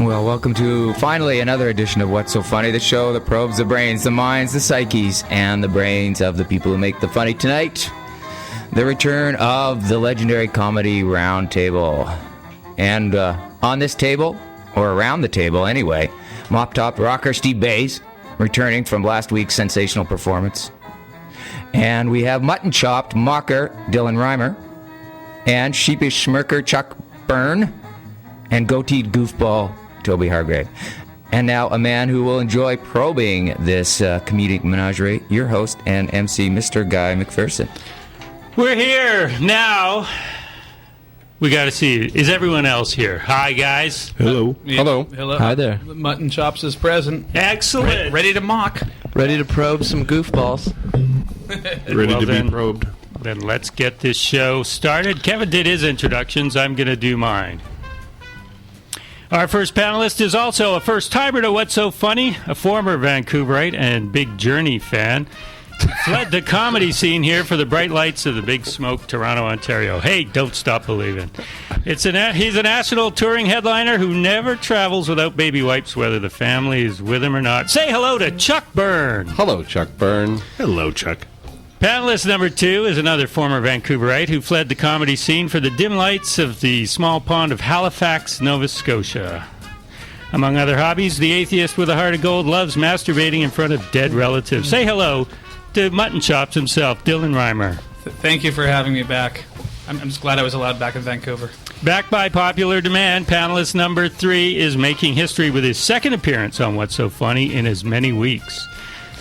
Well, welcome to finally another edition of What's So Funny, the show that probes the brains, the minds, the psyches, and the brains of the people who make the funny. Tonight, the return of the legendary comedy Roundtable. And on this table, or around the table anyway, Mop Top rocker Steve Bays, returning from last week's sensational performance. And we have Mutton Chopped mocker Dylan Reimer, and sheepish smirker Chuck Byrn, and goateed goofball Toby Hargraves. And now a man who will enjoy probing this comedic menagerie, your host and MC, Mr. Guy McPherson. We're here now. We got to see, is everyone else here? Hi, guys. Hello. Hello. Hello. Hi there. Mutton Chops is present. Excellent. Ready to mock. Ready to probe some goofballs. Ready Well, to then- be probed. Then let's get this show started. Kevin did his introductions. I'm going to do mine. Our first panelist is also a first-timer to What's So Funny, a former Vancouverite and Big Journey fan. Fled the comedy scene here for the bright lights of the Big Smoke, Toronto, Ontario. Hey, don't stop believing. He's a national touring headliner who never travels without baby wipes, whether the family is with him or not. Say hello to Chuck Byrn. Hello, Chuck Byrn. Hello, Chuck. Panelist number 2 is another former Vancouverite who fled the comedy scene for the dim lights of the small pond of Halifax, Nova Scotia. Among other hobbies, the atheist with a heart of gold loves masturbating in front of dead relatives. Say hello to Mutton Chops himself, Dylan Reimer. Thank you for having me back. I'm just glad I was allowed back in Vancouver. Back by popular demand, panelist number 3 is making history with his second appearance on What's So Funny in as many weeks.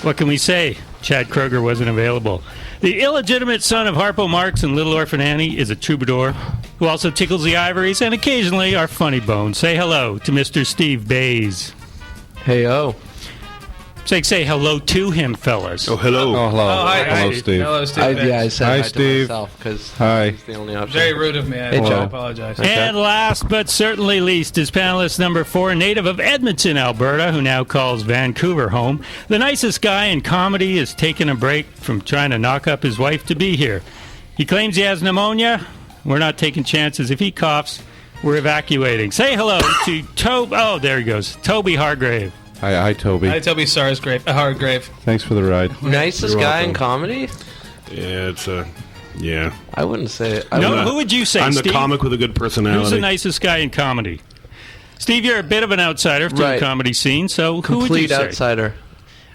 What can we say? Chad Kroger wasn't available. The illegitimate son of Harpo Marx and Little Orphan Annie is a troubadour who also tickles the ivories and occasionally our funny bones. Say hello to Mr. Steve Bays. Hey-o. Say hello to him, fellas. Oh, hello. Oh, hello. Oh, hi. Hello, Steve. Hello, Steve. I said Hi, hi Steve. to myself because Hi. it's the only option. Very rude of me. I Hey, Joe. apologize. And last but certainly least is panelist number 4, native of Edmonton, Alberta, who now calls Vancouver home. The nicest guy in comedy has taken a break from trying to knock up his wife to be here. He claims he has pneumonia. We're not taking chances. If he coughs, we're evacuating. Say hello to Toby. Oh, there he goes. Toby Hargraves. Hi, Toby. Hi, Toby Hargrave. Thanks for the ride. Nicest You're guy welcome. in comedy? Yeah, it's yeah. I wouldn't say it. No, who would you say, I'm the Steve? comic with a good personality. Who's the nicest guy in comedy? Steve, you're a bit of an outsider to Right. the comedy scene, so who would you Complete say? outsider.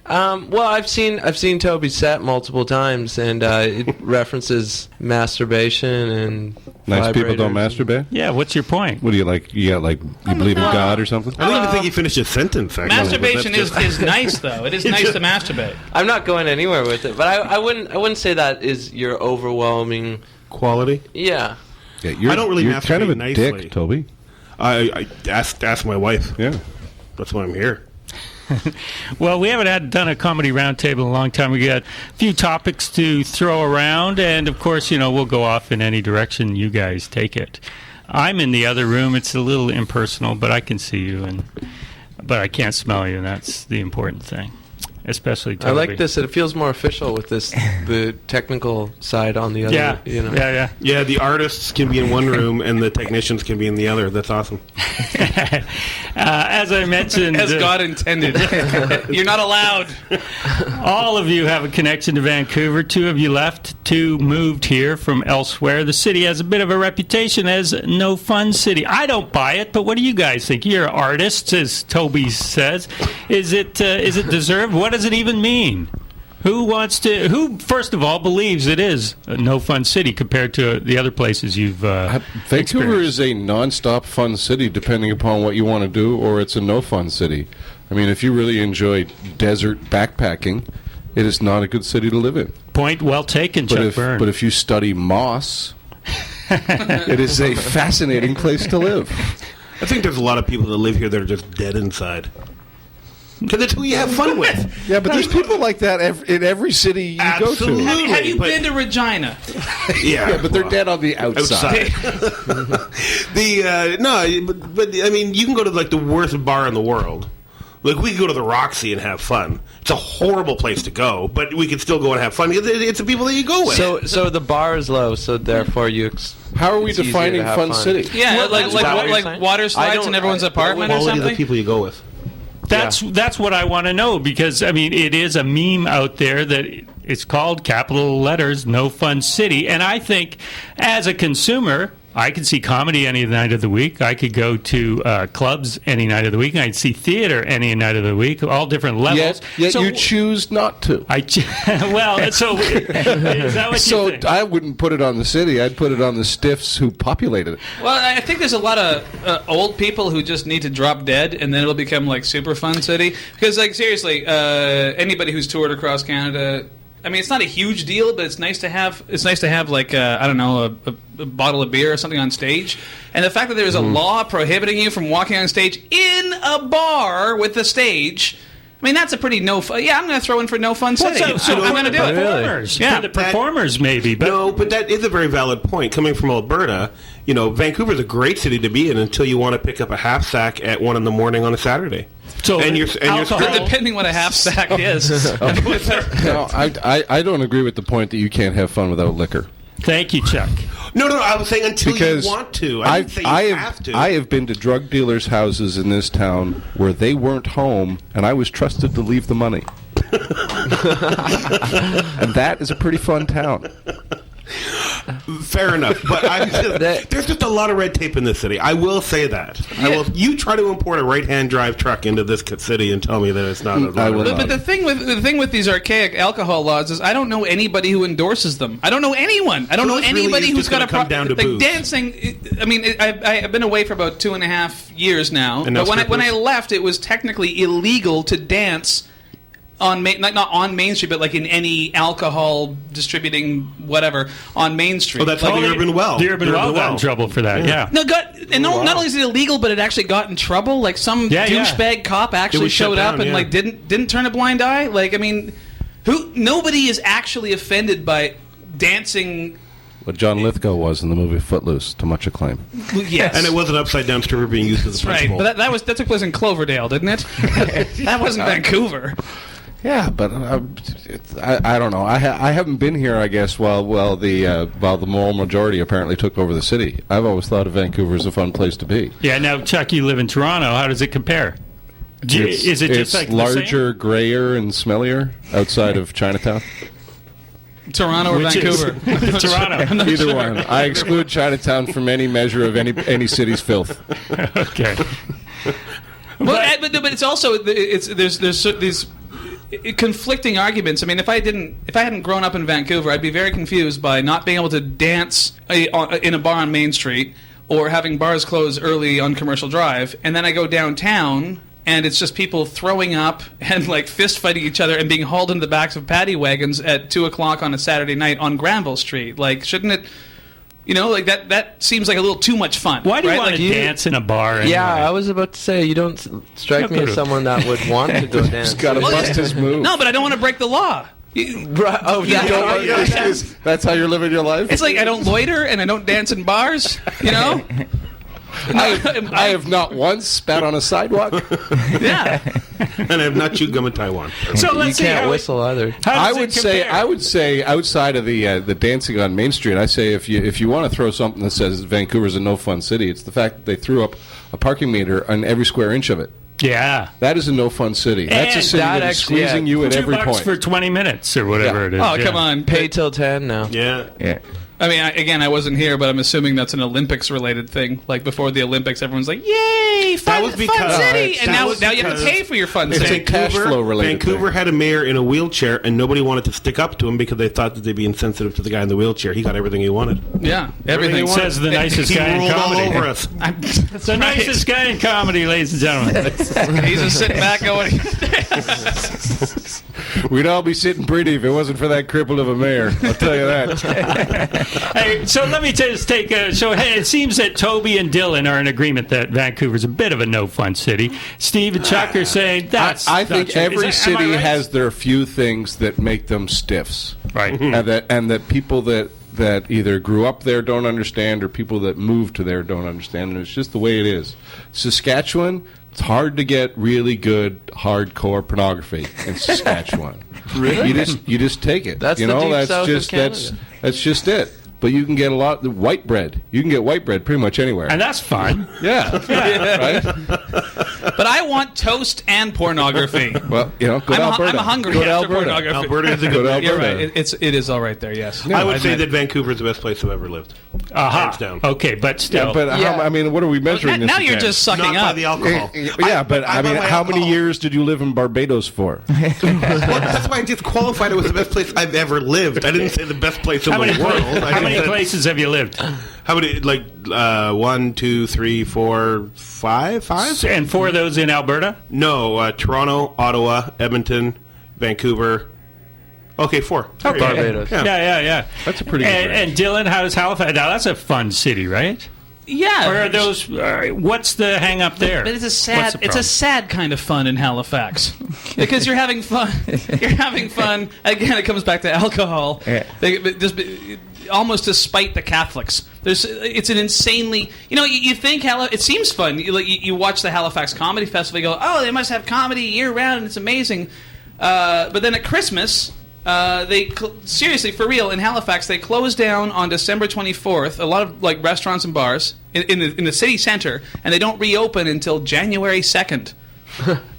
Well, I've seen Toby's set multiple times, and it references masturbation and Nice people don't vibrators. masturbate? Yeah, what's your point? What do you like? You believe in God or something? I don't even think he finished his sentence, actually. Masturbation But that's is nice, though. It is nice to masturbate. I'm not going anywhere with it, but I wouldn't say that is your overwhelming. quality. Yeah. Yeah, you're, I don't really you're kind of a masturbate nicely. dick, Toby. I asked my wife. Yeah. That's why I'm here. Well, we haven't done a comedy roundtable in a long time. We got a few topics to throw around, and of course, we'll go off in any direction you guys take it. I'm in the other room. It's a little impersonal, but I can see you, but I can't smell you, and that's the important thing. Especially Toby. I like this. It feels more official with the technical side on the other. Yeah, yeah. Yeah, the artists can be in one room and the technicians can be in the other. That's awesome. As I mentioned, As God intended. You're not allowed. all of you have a connection to Vancouver. 2 of you left. 2 moved here from elsewhere. The city has a bit of a reputation as no fun city. I don't buy it, but what do you guys think? You're artists, as Toby says. Is it deserved? What does it even mean? Who first of all believes it is a no fun city compared to the other places you've Vancouver experienced? is a non-stop fun city depending upon what you want to do, or it's a no-fun city. I mean, if you really enjoy desert backpacking, it is not a good city to live in. Point well taken, Chuck Byrne. But if you study moss, it is a fascinating place to live. I think there's a lot of people that live here that are just dead inside. Because it's who you have fun with. Yeah, but there's people like that in every city you Absolutely. go to. Have you But- been to Regina? Yeah, But they're dead on the outside. but I mean, you can go to like the worst bar in the world, Like, we could go to the Roxy and have fun. It's a horrible place to go, but we could still go and have fun. It's the people that you go with. So the bar is low, so therefore How are we defining fun city? Yeah, Well, like that's what you're like saying. water I slides don't- in everyone's apartment or quality of the something. people you go with. That's what I want to know, because I mean it is a meme out there that it's called capital letters No Fun City, and I think as a consumer I could see comedy any night of the week. I could go to clubs any night of the week. I'd see theater any night of the week, all different levels. Yet So you choose not to. well, so is that what So you think? I wouldn't put it on the city. I'd put it on the stiffs who populated it. Well, I think there's a lot of old people who just need to drop dead, and then it'll become like super fun city. Because, like, seriously, anybody who's toured across Canada, I mean, it's not a huge deal, but it's nice to have. It's nice to have, like, I don't know, a bottle of beer or something on stage. And the fact that there's a law prohibiting you from walking on stage in a bar with a stage. I mean, that's a pretty no fun. Yeah, I'm going to throw in for no fun city. I'm going to do it. Performers. Yeah. For the performers, maybe. But No, but that is a very valid point. Coming from Alberta, Vancouver's a great city to be in until you want to pick up a half sack at 1 a.m. on a Saturday. So alcohol- Depending what a half sack is. No, I don't agree with the point that you can't have fun without liquor. Thank you, Chuck. No, I was saying until Because you want to. I didn't say you have to. I have been to drug dealers' houses in this town where they weren't home, and I was trusted to leave the money. And that is a pretty fun town. Fair enough, but there's just a lot of red tape in this city. I will say that. Yeah. You try to import a right-hand drive truck into this city and tell me that it's not. I will not. But the thing with these archaic alcohol laws is I don't know anybody who endorses them. I don't know anyone. I don't know So this really anybody is who's just got a gonna come down to booze. dancing. I mean, I've been away for about 2.5 years now. And now But when I strippers? left, it was technically illegal to dance on not on Main Street, but like in any alcohol distributing whatever on Main Street. Oh, that's like the Urban Well. The Urban Well got in trouble for that, yeah. No, not only is it illegal, but it actually got in trouble. Like some douchebag cop actually was shut showed up down, and yeah. like didn't turn a blind eye. Like, I mean, nobody is actually offended by dancing. What John Lithgow was in the movie Footloose, to much acclaim. Yes, And it was an upside-down stripper being used as a right. principal. But that took place in Cloverdale, didn't it? That wasn't Vancouver. Yeah, but I don't know. I haven't been here, I guess, while the moral majority apparently took over the city. I've always thought of Vancouver as a fun place to be. Yeah, now, Chuck, you live in Toronto. How does it compare? Is it just it's like the larger, grayer, and smellier outside of Chinatown? Toronto or Which is- Vancouver? Toronto. Either one. I exclude Chinatown from any measure of any city's filth. Okay. But it's also there's these conflicting arguments. I mean, if I hadn't grown up in Vancouver, I'd be very confused by not being able to dance in a bar on Main Street or having bars close early on Commercial Drive, and then I go downtown and it's just people throwing up and like fist fighting each other and being hauled into the backs of paddy wagons at 2:00 on a Saturday night on Granville Street. Like, shouldn't it? Like that seems like a little too much fun. Why do you right? want Like, to dance in a bar anyway? Yeah, I was about to say, you don't strike me as someone that would want to go dance. He's got to bust his move. No, but I don't want to break the law. Right. Oh, Yeah, yeah. That's how you're living your life? It's like I don't loiter and I don't dance in bars, I have not once spat on a sidewalk. Yeah. And I have not chewed gum in Taiwan. So You let's see can't how whistle either. how does it I compare? would say outside of the dancing on Main Street, I say if you want to throw something that says Vancouver's a no fun city, it's the fact that they threw up a parking meter on every square inch of it. Yeah. That is a no fun city. That's a And city that that is actually- squeezing you at every $2 point. for 20 minutes or whatever Yeah. it is. Oh, yeah. come on. Pay till 10 now. Yeah. Yeah. I mean, I wasn't here, but I'm assuming that's an Olympics-related thing. Like, before the Olympics, everyone's like, yay, fun was because- city! And that now was you have to because pay for your fun it's city. a cash flow related Vancouver thing. had a mayor in a wheelchair, and nobody wanted to stick up to him because they thought that they'd be insensitive to the guy in the wheelchair. He got everything he wanted. Yeah, everything. Says the nicest He guy in rolled all comedy. over us. It's the nicest guy in comedy, ladies and gentlemen. He's just sitting back going, We'd all be sitting pretty if it wasn't for that cripple of a mayor. I'll tell you that. Hey, so let me just take a... So, hey, it seems that Toby and Dylan are in agreement that Vancouver's a bit of a no-fun city. Steve and Chuck are saying that's... I think not true. every Is that- am I city right? has their few things that make them stiffs. Right. and that people that either grew up there don't understand, or people that moved to there don't understand, and it's just the way it is. Saskatchewan It's hard to get really good hardcore pornography in Saskatchewan. Really? You just take it. That's you the know, deep that's south of just Canada. that's just it. But you can get a lot of white bread. You can get white bread pretty much anywhere. And that's fun. Yeah. Right? But I want toast and pornography. Well, you know, go to Alberta. I'm hungry Go to after Alberta. pornography. Alberta is a Go good to place. You're Alberta. right. It is all right there. Yes. I would say admit. that Vancouver's the best place I've ever lived. Hands down. Okay, but still. Yeah, but Yeah. I mean, what are we measuring this Now you're against? just sucking Not by up. the alcohol. Yeah, but I mean, by how many alcohol. years did you live in Barbados for? Well, that's why I just qualified it was the best place I've ever lived. I didn't say the best place in how the many, world. how many places have you lived? How many? Like 1, 2, 3, 4, 5? 5? And 4 of those in Alberta? No, Toronto, Ottawa, Edmonton, Vancouver. Okay, 4. Okay. Barbados. Yeah. That's a pretty good And Dylan, how does Halifax? Now, that's a fun city, right? Yeah. Or are those? What's the hang up there? But it's a What's sad. the It's a problem? sad kind of fun in Halifax because you're having fun. You're having fun. Again, it comes back to alcohol. Yeah. Almost to spite the Catholics. It's an insanely. You think it seems fun. You watch the Halifax Comedy Festival. You go, oh, they must have comedy year round, and it's amazing. But then at Christmas. Seriously, for real, in Halifax, they close down on December 24th. A lot of restaurants and bars in the city center, and they don't reopen until January 2nd.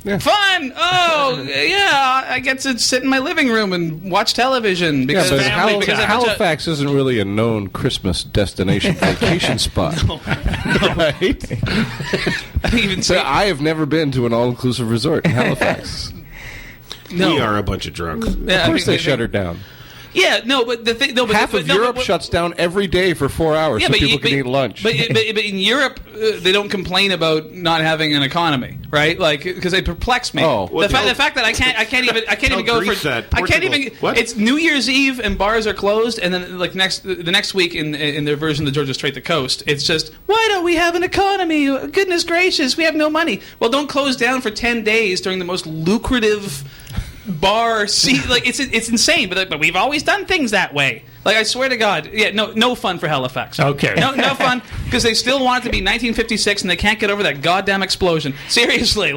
Yeah. Fun! Oh, yeah, I get to sit in my living room and watch television Yeah, because, but family because time. Halifax isn't really a known Christmas destination vacation spot. Right? I didn't even So say I have never been to an all-inclusive resort in Halifax. no. We are a bunch of drunks. Yeah, Of course they shut her down. Yeah, no, but the thing, no, but Half but, of no, Europe but, shuts down every day for 4 hours so people can eat lunch. But in Europe, they don't complain about not having an economy, right? Like, because they perplex me. Oh. the fact that I can't even go Greece for. that. I can't Portugal. even. What? It's New Year's Eve and bars are closed, and then the next week in their version of the Georgia Strait to Coast, it's just why don't we have an economy? Goodness gracious, we have no money. Well, don't close down for 10 days during the most lucrative. Bar, it's insane, but we've always done things that way. Like, I swear to God, no fun for Halifax. Okay. No fun, because they still want it to be 1956 and they can't get over that goddamn explosion. Seriously,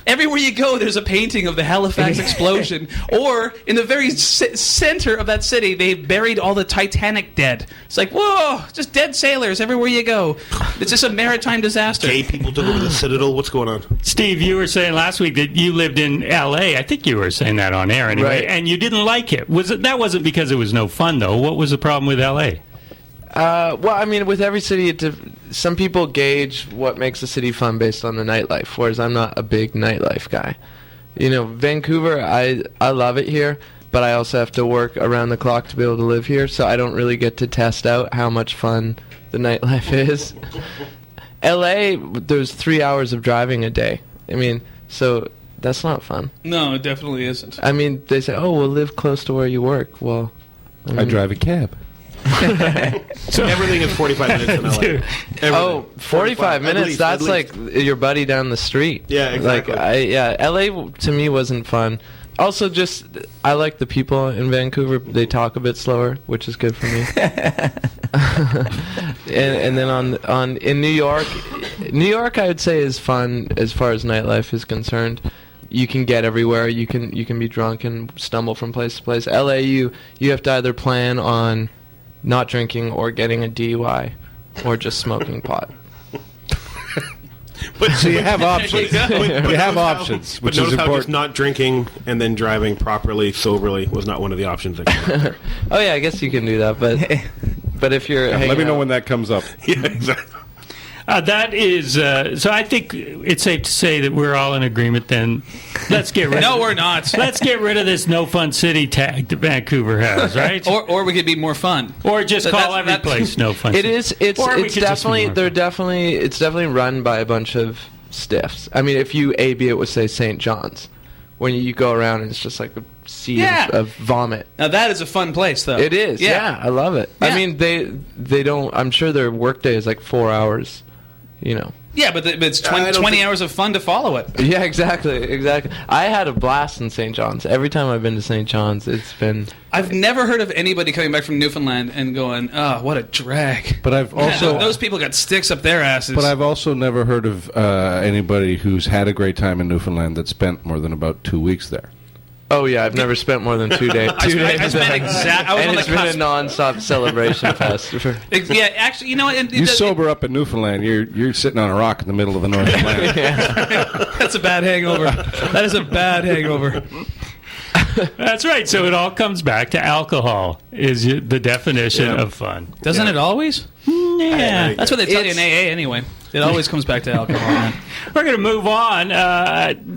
everywhere you go, there's a painting of the Halifax explosion. Or, in the very center of that city, they buried all the Titanic dead. It's like, whoa, just dead sailors everywhere you go. It's just a maritime disaster. Gay people took over the Citadel. What's going on? Steve, you were saying last week that you lived in L.A. I think you were saying that on air anyway, Right. and you didn't like it. That wasn't because it was no fun, though. What was the problem with L.A.? Well, I mean, with every city, some people gauge what makes a city fun based on the nightlife, whereas I'm not a big nightlife guy. Vancouver, I love it here, but I also have to work around the clock to be able to live here, so I don't really get to test out how much fun the nightlife is. L.A., there's 3 hours of driving a day. I mean, so that's not fun. No, it definitely isn't. I mean, they say, oh, we'll live close to where you work. Well, I drive a cab. Everything is 45 minutes in LA. Everything. Oh, 45 at minutes? least, That's at least. like your buddy down the street. Yeah, exactly. LA to me wasn't fun. Also, just, I like the people in Vancouver. They talk a bit slower, which is good for me. and then in New York I would say is fun as far as nightlife is concerned. You can get everywhere. You can be drunk and stumble from place to place. LA, you have to either plan on not drinking or getting a DUI or just smoking pot. So you have options. There you go. You have options, But which is notice how just important. not drinking and then driving properly, soberly, was not one of the options. That came up. Oh yeah, I guess you can do that, but if you're Let me hanging know out- when that comes up. Yeah, exactly. That is, so I think it's safe to say that we're all in agreement then. Let's get rid No, we're not. Let's get rid of this no fun city tag that Vancouver has, right? Or we could be more fun. Or just So call that's- every that- place no fun It city. is. It's Or we it's could just be definitely more it's definitely run by a bunch of stiffs. I mean, if you A/B it with say St. John's, when you go around and it's just like a sea Yeah. of vomit. Now that is a fun place, though. It is. Yeah, I love it. Yeah. I mean, they don't. I'm sure their workday is like 4 hours. Yeah, but it's 20 hours of fun to follow it. Yeah, exactly. I had a blast in St. John's. Every time I've been to St. John's, it's been... I've never heard of anybody coming back from Newfoundland and going, "Oh, what a drag." But I've also... those people got sticks up their asses. But I've also never heard of anybody who's had a great time in Newfoundland that spent more than about 2 weeks there. Oh, yeah, I've never spent more than 2 days. I spent I was and on it's the been a cusp. non-stop celebration fest. Yeah, actually, you know what? You sober up in Newfoundland, you're sitting on a rock in the middle of the North Atlantic. That's a bad hangover. That is a bad hangover. That's right. So it all comes back to alcohol is the definition of fun. Doesn't it always? Yeah. That's what they tell you in AA anyway. It always comes back to alcohol, man. We're going to move on.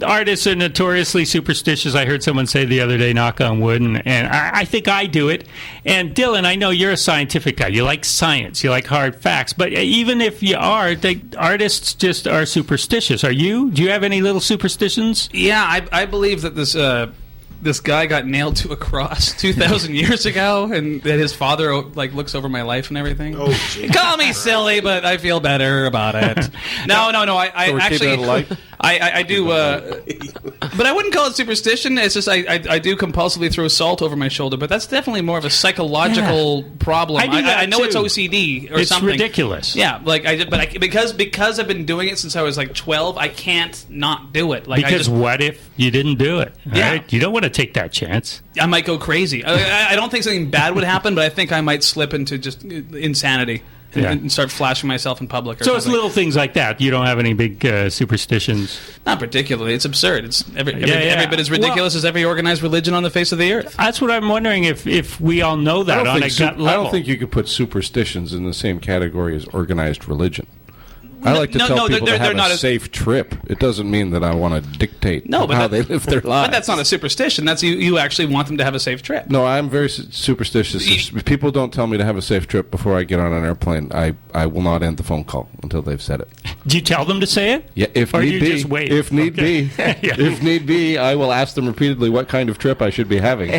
Artists are notoriously superstitious. I heard someone say the other day, knock on wood, and I think I do it. And Dylan, I know you're a scientific guy. You like science. You like hard facts. But even if you are, artists just are superstitious. Are you? Do you have any little superstitions? Yeah, I believe that this guy got nailed to a cross 2,000 years ago, and that his father looks over my life and everything. Oh, geez. Call me silly, but I feel better about it. No. I So we're keeping it light? I do, but I wouldn't call it superstition. It's just I do compulsively throw salt over my shoulder, but that's definitely more of a psychological problem. I do that I know too. it's OCD or It's something. ridiculous. Yeah, because I've been doing it since I was 12, I can't not do it. Because what if you didn't do it? Yeah. Right? You don't want to take that chance. I might go crazy. I don't think something bad would happen, but I think I might slip into just insanity and start flashing myself in public. Or So it's something. little things like that. You don't have any big superstitions. Not particularly. It's absurd. It's every Yeah. bit as ridiculous as every organized religion on the face of the earth. That's what I'm wondering if we all know that on a gut I level. don't think you could put superstitions in the same category as organized religion. I like to tell people to have a safe trip. It doesn't mean that I want to dictate how they live their lives. But that's not a superstition. That's you actually want them to have a safe trip. No, I'm very superstitious. If people don't tell me to have a safe trip before I get on an airplane, I will not end the phone call until they've said it. Do you tell them to say it? Yeah, if Or need you be. just wait? If need be. Yeah. If need be, I will ask them repeatedly what kind of trip I should be having.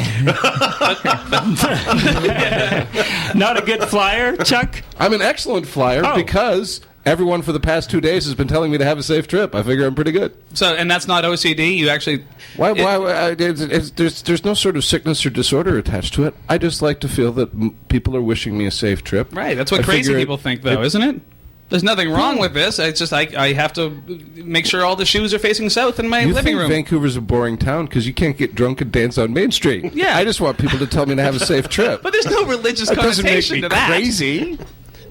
Not a good flyer, Chuck? I'm an excellent flyer because everyone for the past 2 days has been telling me to have a safe trip. I figure I'm pretty good. So, and that's not OCD. You actually there's no sort of sickness or disorder attached to it. I just like to feel that people are wishing me a safe trip. Right. That's what I crazy figure people think, though, isn't it? There's nothing wrong with this. It's just I have to make sure all the shoes are facing south in my You living think room. Vancouver's a boring town because you can't get drunk and dance on Main Street. Yeah. I just want people to tell me to have a safe trip. But there's no religious That doesn't make connotation me to that. crazy.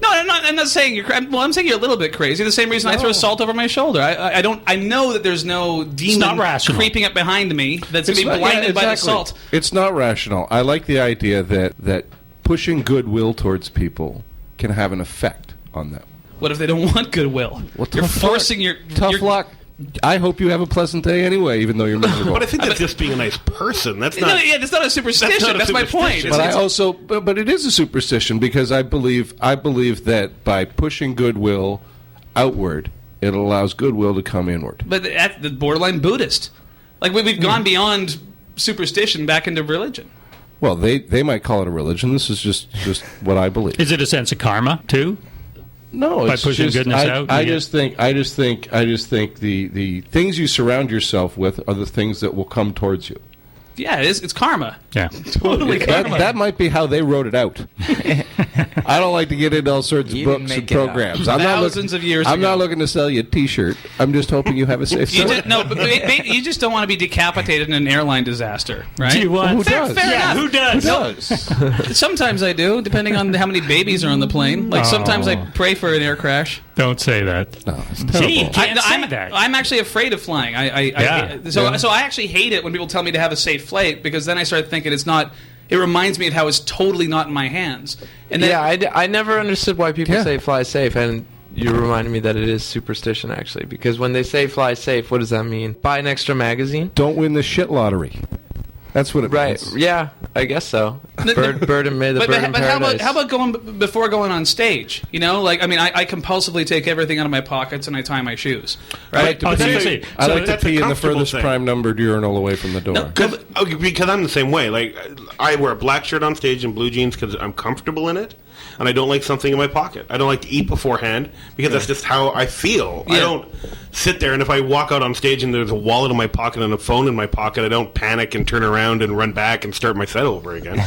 No, I'm not saying you're. Well, I'm saying you're a little bit crazy. The same reason I throw salt over my shoulder. I don't. I know that there's no demon not rational. creeping up behind me that's going to be not- blinded by the exactly. salt. It's not rational. I like the idea that pushing goodwill towards people can have an effect on them. What if they don't want goodwill? Well, You're tough forcing luck. your Tough your, luck. I hope you have a pleasant day anyway, even though you're miserable. But I think that's just being a nice person. That's not. That's not a superstition. That's my point. But I also, but it is a superstition because I believe that by pushing goodwill outward, it allows goodwill to come inward. But that's the borderline Buddhist. Like we've gone beyond superstition back into religion. Well, they might call it a religion. This is just what I believe. Is it a sense of karma, too? No, By it's pushing just, goodness out? I just think the things you surround yourself with are the things that will come towards you. Yeah, it's karma. Yeah. Totally karma. That might be how they wrote it out. I don't like to get into all sorts of You didn't books and make it up. programs. Thousands of years I'm ago. not looking to sell you a T-shirt. I'm just hoping you have a safe You trip. but you just don't want to be decapitated in an airline disaster, right? Do you want? Who does? Fair enough. Who does? Who does? Sometimes I do, depending on how many babies are on the plane. Like sometimes I pray for an air crash. Don't say that. No, it's See, you terrible. can't say that. I'm actually afraid of flying. So I actually hate it when people tell me to have a safe flight because then I start thinking it's not. It reminds me of how it's totally not in my hands. And then, I never understood why people Yeah. say fly safe, and you reminded me that it is superstition, actually. Because when they say fly safe, what does that mean? Buy an extra magazine? Don't win the shit lottery. That's what it Right. means. Yeah, I guess so. Bird and May the But, bird in but paradise. how about going before going on stage? You know, like I mean, I compulsively take everything out of my pockets and I tie my shoes. I Right? like to Oh, pee, seriously. I like to that's a pee in the comfortable furthest thing. prime numbered urinal away from the door. Because I'm the same way. Like, I wear a black shirt on stage and blue jeans because I'm comfortable in it, and I don't like something in my pocket. I don't like to eat beforehand because that's just how I feel. I Yeah. don't sit there, and if I walk out on stage and there's a wallet in my pocket and a phone in my pocket, I don't panic and turn around and run back and start my set over again.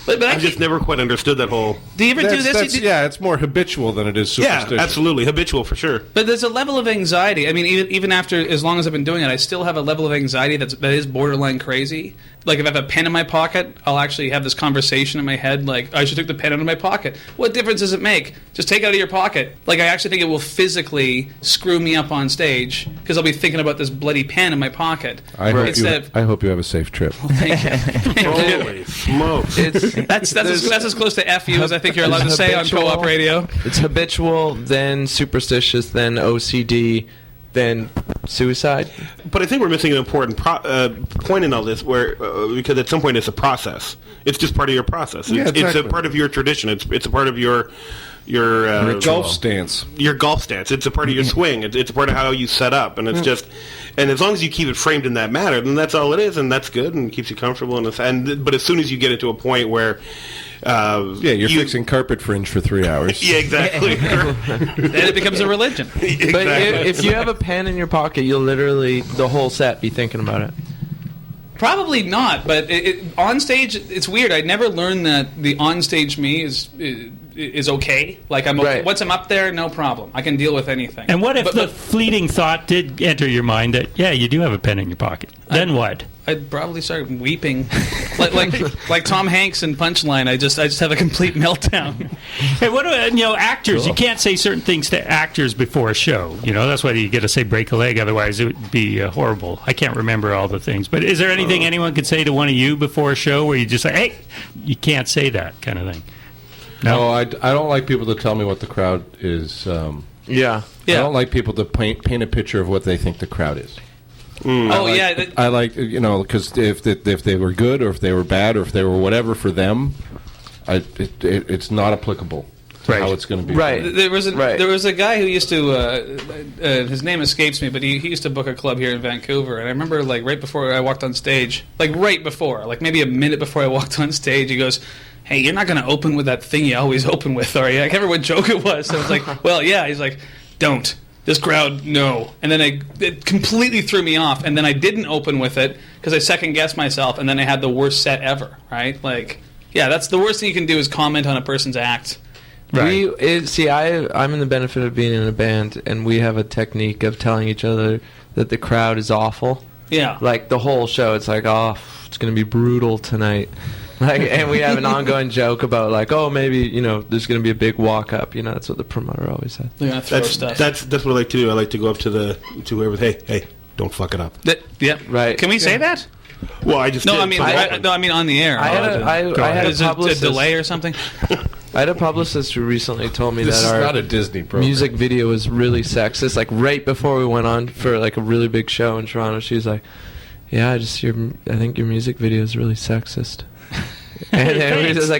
but I've just never quite understood that whole... do you ever do this? Yeah, it's more habitual than it is superstition. Yeah, absolutely. Habitual, for sure. But there's a level of anxiety. I mean, even after as long as I've been doing it, I still have a level of anxiety that is borderline crazy. Like if I have a pen in my pocket, I'll actually have this conversation in my head, like I should take the pen out of my pocket. What difference does it make? Just take it out of your pocket. Like I actually think it will physically screw me up on stage because I'll be thinking about this bloody pen in my pocket. I Instead I hope you have a safe trip. Thank you. Holy smokes. That's as close to F you as I think you're allowed to say on habitual. co-op radio. It's habitual, then superstitious, then OCD, then suicide. But I think we're missing an important point in all this, where because at some point it's a process. It's just part of your process. Yeah, It's exactly. a part of your tradition. It's a part of your Golf stance. Your golf stance. It's a part of your swing. It's a part of how you set up, and it's just. And as long as you keep it framed in that manner, then that's all it is, and that's good, and keeps you comfortable. But as soon as you get it to a point where You're fixing carpet fringe for 3 hours. Yeah, exactly. Then it becomes a religion. Exactly. But if you have a pen in your pocket, you'll literally, the whole set, be thinking about it. Probably not, but on stage, it's weird. I never learned that the on stage me is okay. Like Right. once I'm up there, no problem. I can deal with anything. And what if But- the fleeting thought did enter your mind that, yeah, you do have a pen in your pocket? Then what? I'd probably start weeping, like Tom Hanks in Punchline. I just have a complete meltdown. Hey, what about, actors? You can't say certain things to actors before a show. That's why you get to say break a leg, otherwise it would be horrible. I can't remember all the things. But is there anything anyone could say to one of you before a show where you just say, hey, you can't say that kind of thing? No, I don't like people to tell me what the crowd is. Yeah. I don't like people to paint a picture of what they think the crowd is. I like because if they were good or if they were bad or if they were whatever for them, it's not applicable to how it's going to be. Right. There was a guy who used to his name escapes me, but he used to book a club here in Vancouver, and I remember right before I walked on stage, maybe a minute before I walked on stage, he goes, "Hey, you're not going to open with that thing you always open with, are you?" I can't remember what joke it was. So I was like, "Well, yeah." He's like, "Don't. This crowd, no." And then it completely threw me off, and then I didn't open with it because I second-guessed myself, and then I had the worst set ever, right? That's the worst thing you can do is comment on a person's act. Right. I'm in the benefit of being in a band, and we have a technique of telling each other that the crowd is awful. Yeah. Like the whole show, it's like, oh, it's going to be brutal tonight. And we have an ongoing joke about maybe there's going to be a big walk up. That's what the promoter always said. They're going to throw stuff. That's what I like to do. I like to go up to whoever. Hey, don't fuck it up. Yeah. Right. Can we say that? Well, I just No, did. I mean on the air. I had Is a it a publicist. delay or something? I had a publicist who recently told me This that is our not a Disney program. music video was really sexist. Like right before we went on for a really big show in Toronto, she was like, "Yeah, I think your music video is really sexist." And then we just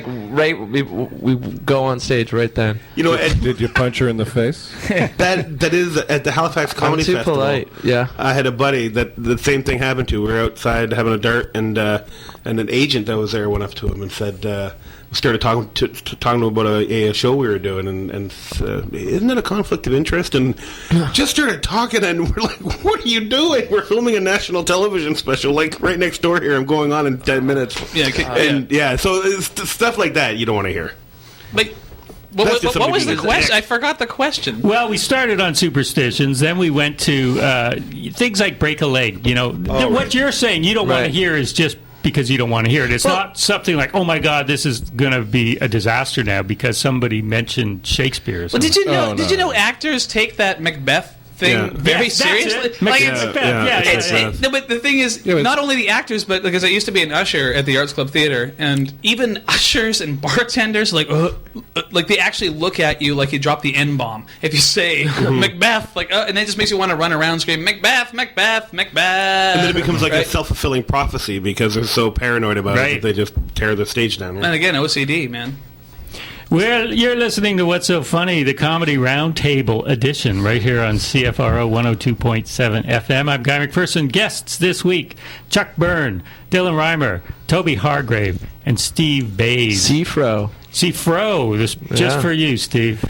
we go on stage right then. Did you punch her in the face? that is at the Halifax Comedy I'm too Festival. polite. Yeah. I had a buddy that the same thing happened to. We were outside having a dart, and an agent that was there went up to him and said, started talking to him about a show we were doing, and isn't it a conflict of interest? And just started talking, and we're like, "What are you doing? We're filming a national television special, right next door here. I'm going on in 10 minutes." Yeah. So it's stuff like that you don't want to hear. But That's just what was somebody the being a question? dick. I forgot the question. Well, we started on superstitions, then we went to things like break a leg. What right. you're saying you don't want to Right. hear is just because you don't want to hear it. It's not something like, oh my God, this is going to be a disaster now because somebody mentioned Shakespeare or Well, something. did you know? Oh, Did no. you know actors take that Macbeth thing very seriously. No, but the thing is, not only the actors, but because I used to be an usher at the Arts Club Theatre, and even ushers and bartenders, like they actually look at you like you dropped the N-bomb if you say Macbeth, and it just makes you want to run around screaming Macbeth, Macbeth, Macbeth. And then it becomes like a self-fulfilling prophecy because they're so paranoid about it that they just tear the stage down. Right? And again, OCD, man. Well, you're listening to What's So Funny, the Comedy Roundtable edition, right here on CFRO 102.7 FM. I'm Guy McPherson. Guests this week, Chuck Byrn, Dylan Reimer, Toby Hargraves, and Steve Bays. C-Fro. C-Fro, just for you, Steve.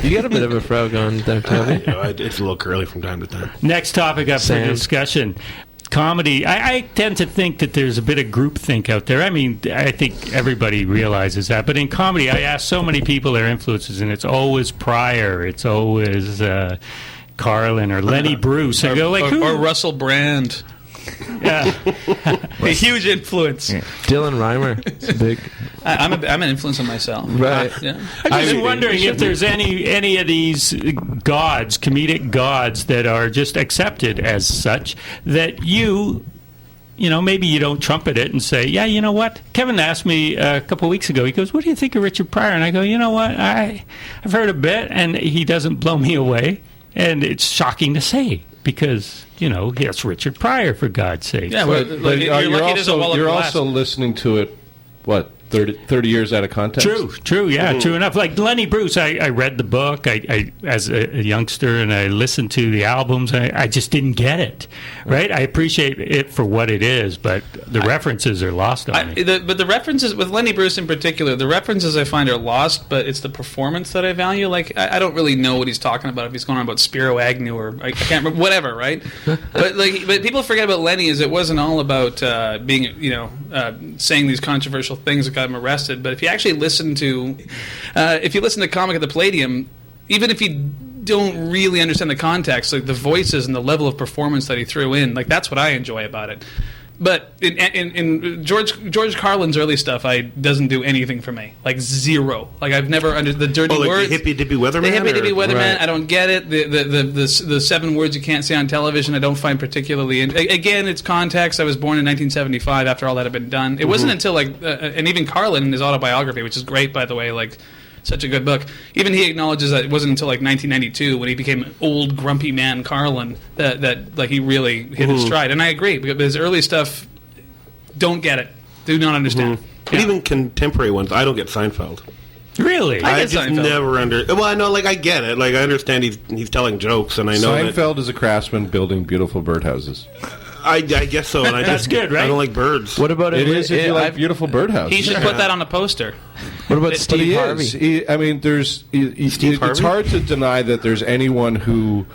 You got a bit of a fro going there, Toby. It's a little curly from time to time. Next topic up for discussion. Comedy. I tend to think that there's a bit of groupthink out there. I mean, I think everybody realizes that. But in comedy, I ask so many people their influences, and it's always Pryor. It's always Carlin or Lenny Bruce. I go like, or Russell Brand. Yeah, a huge influence. Yeah. Dylan Reimer. It's big. I'm an influence on myself. Right. Yeah. I'm just wondering if there's any of these gods, comedic gods, that are just accepted as such that you know, maybe you don't trumpet it and say, yeah, you know what? Kevin asked me a couple of weeks ago, he goes, what do you think of Richard Pryor? And I go, you know what? I've heard a bit, and he doesn't blow me away. And it's shocking to say, because, you know, it's Richard Pryor, for God's sake. Yeah, but you're also listening to it, 30 years out of context? True, yeah, true enough. Like Lenny Bruce, I read the book I as a youngster, and I listened to the albums. I just didn't get it, right? I appreciate it for what it is, but the references are lost on me. But the references, with Lenny Bruce in particular, the references I find are lost, but it's the performance that I value. Like, I don't really know what he's talking about, if he's going on about Spiro Agnew or I can't remember, whatever, right? but people forget about Lenny is it wasn't all about being, saying these controversial things that got him arrested. But if you actually listen to Comic at the Palladium, even if you don't really understand the context, like the voices and the level of performance that he threw in, like that's what I enjoy about it. But in George Carlin's early stuff, doesn't do anything for me. Like zero. Like I've never understood the dirty words. The hippy dippy weatherman. The hippy dippy weatherman. Right. I don't get it. The 7 words you can't say on television, I don't find particularly. Again, it's context. I was born in 1975. After all that had been done, it wasn't until and even Carlin in his autobiography, which is great, by the way, like. Such a good book. Even he acknowledges that it wasn't until like 1992 when he became old grumpy man Carlin that like he really hit his stride. And I agree, because his early stuff, don't get it, do not understand. But even contemporary ones, I don't get Seinfeld. Really? I just never Well, I know, like I get it. Like I understand he's telling jokes, and I know Seinfeld is a craftsman building beautiful birdhouses. I guess so. And That's good, right? I don't like birds. What about it? If you like beautiful birdhouses. He should put that on a poster. What about Steve Harvey? It's hard to deny that there's anyone who,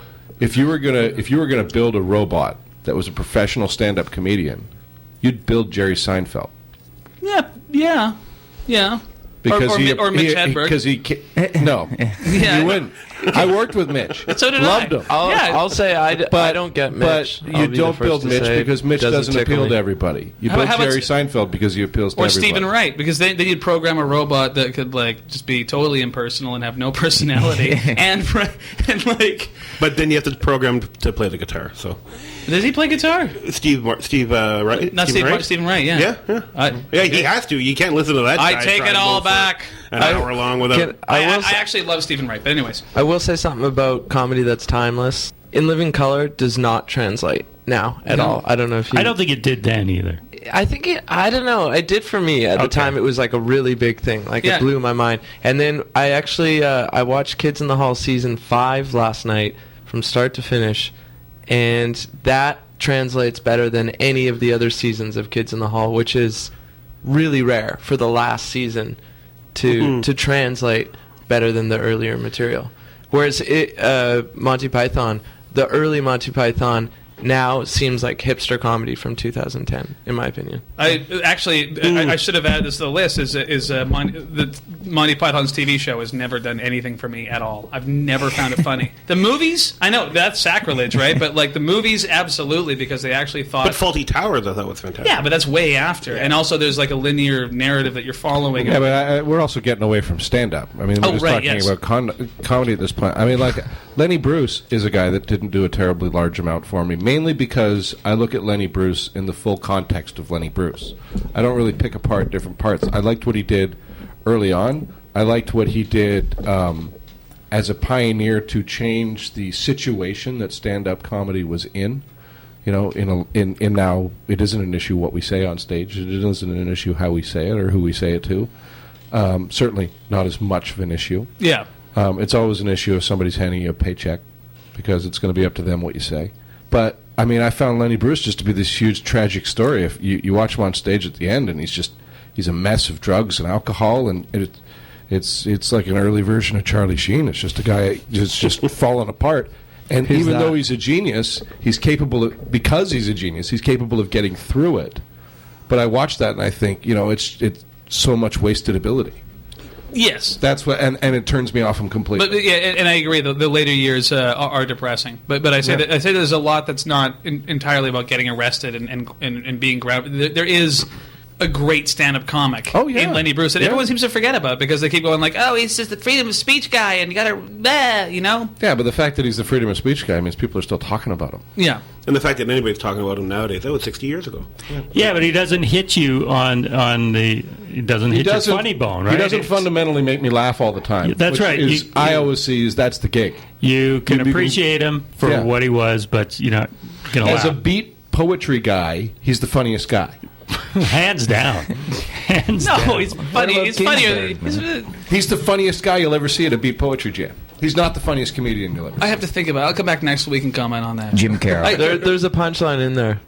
if you were gonna build a robot that was a professional stand-up comedian, you'd build Jerry Seinfeld. Yeah. Because or Mitch Hedberg. Because no, you wouldn't. I worked with Mitch. So did Loved I. him. I'll say I don't get Mitch. But you don't build Mitch because Mitch doesn't appeal to everybody. You build Jerry Seinfeld because he appeals to everybody. Or Stephen Wright, because then you'd program a robot that could like just be totally impersonal and have no personality and like. But then you have to program to play the guitar. So. Does he play guitar? Steve Wright? Not Stephen Wright, yeah. Yeah, he has to. You can't listen to that. I take it all back. An hour long with him. I actually love Stephen Wright, but anyways. I will say something about comedy that's timeless. In Living Color does not translate now at all. I don't know if you... I don't think it did then either. I think I don't know. It did for me. At the time, it was like a really big thing. Like, it blew my mind. And then I actually, I watched Kids in the Hall season 5 last night from start to finish. And that translates better than any of the other seasons of Kids in the Hall, which is really rare for the last season to translate better than the earlier material. Whereas Monty Python, the early Monty Python now seems like hipster comedy from 2010, in my opinion. I should have added this to the list. Monty Python's TV show has never done anything for me at all. I've never found it funny. The movies, I know that's sacrilege, right? But like the movies, absolutely, because they actually thought. But Faulty Towers, I thought was fantastic. Yeah, but that's way after, and also there's like a linear narrative that you're following. Yeah, but we're also getting away from stand-up. I mean, we're just talking about comedy at this point. I mean, like Lenny Bruce is a guy that didn't do a terribly large amount for me, mainly because I look at Lenny Bruce in the full context of Lenny Bruce. I don't really pick apart different parts. I liked what he did early on. I liked what he did as a pioneer to change the situation that stand-up comedy was in. You know, in now it isn't an issue what we say on stage. It isn't an issue how we say it or who we say it to. Certainly not as much of an issue. Yeah. It's always an issue if somebody's handing you a paycheck because it's going to be up to them what you say. But I mean, I found Lenny Bruce just to be this huge tragic story. If you watch him on stage at the end, and he's a mess of drugs and alcohol, and it's like an early version of Charlie Sheen. It's just a guy just falling apart. And even though he's a genius, he's capable of, because he's a genius, he's capable of getting through it. But I watch that and I think, you know, it's so much wasted ability. Yes, that's what, and it turns me off him completely. But yeah, and I agree. The later years are depressing. But I say I say there's a lot that's not entirely about getting arrested and being grounded. There is a great stand-up comic in Lenny Bruce that everyone seems to forget about because they keep going like, oh, he's just the freedom of speech guy, and you got to, you know. Yeah, but the fact that he's the freedom of speech guy means people are still talking about him. Yeah. And the fact that anybody's talking about him nowadays, that was 60 years ago. Yeah, but he doesn't hit you on the... He doesn't hit your funny bone, right? He doesn't fundamentally make me laugh all the time. That's right. I always see that's the gig. You can appreciate him for what he was, but you're not going to laugh. As a beat poetry guy, he's the funniest guy. Hands down. Hands down. No, he's funny. He's funnier. He's the funniest guy you'll ever see at a beat poetry jam. He's not the funniest comedian you'll ever see. I have to think about it. I'll come back next week and comment on that. Jim Carroll. There's a punchline in there.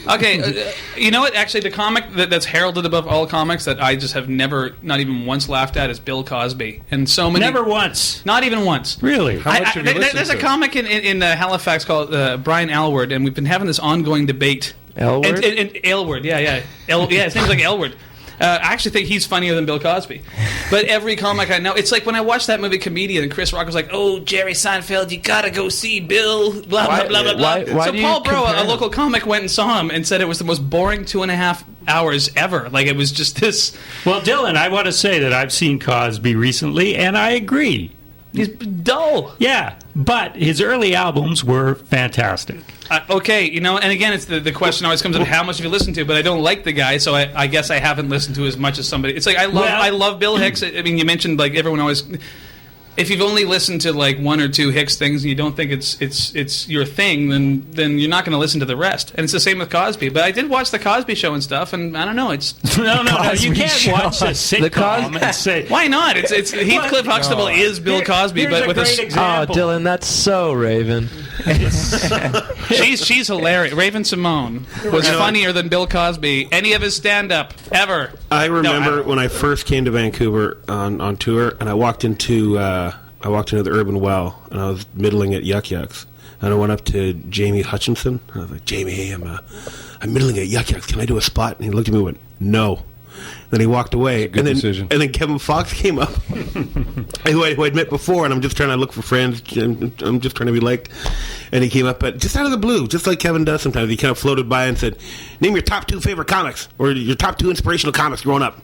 Okay, you know what? Actually, the comic that's heralded above all comics that I just have never, not even once laughed at is Bill Cosby. And so many... Never once? Not even once. Really? How much have you listened There's to? a comic in Halifax called Brian Aylward, and we've been having this ongoing debate. Aylward? And Aylward, yeah. His name's like Aylward. I actually think he's funnier than Bill Cosby. But every comic I know, it's like when I watched that movie Comedian and Chris Rock was like, oh, Jerry Seinfeld, you gotta go see Bill, blah, blah, blah, blah, blah. So Paul Bro, a local comic, went and saw him and said it was the most boring 2.5 hours ever. Like, it was just this... Well, Dylan, I want to say that I've seen Cosby recently, and I agree. He's dull. Yeah, but his early albums were fantastic. Okay, you know, and again, it's the question always comes up: how much have you listened to? But I don't like the guy, so I guess I haven't listened to as much as somebody. It's like I love Bill Hicks. I mean, you mentioned like everyone always. If you've only listened to like one or two Hicks things and you don't think it's your thing, then you're not going to listen to the rest. And it's the same with Cosby. But I did watch the Cosby Show and stuff, and I don't know. It's no. You can't watch a sitcom and say why not? It's Heathcliff Huxtable is Bill Cosby, but with great a example. Oh, Dylan, that's so Raven. she's hilarious. Raven Simone was funnier than Bill Cosby. Any of his stand-up ever. I remember when I first came to Vancouver on tour, and I walked into the Urban Well, and I was middling at Yuck Yucks, and I went up to Jamie Hutchinson. And I was like, Jamie, I'm middling at Yuck Yucks. Can I do a spot? And he looked at me and went, no. Then he walked away. Good decision. And then Kevin Fox came up, who I'd met before, and I'm just trying to look for friends. I'm just trying to be liked. And he came up, but just out of the blue, just like Kevin does sometimes. He kind of floated by and said, name your top 2 favorite comics, or your top 2 inspirational comics growing up.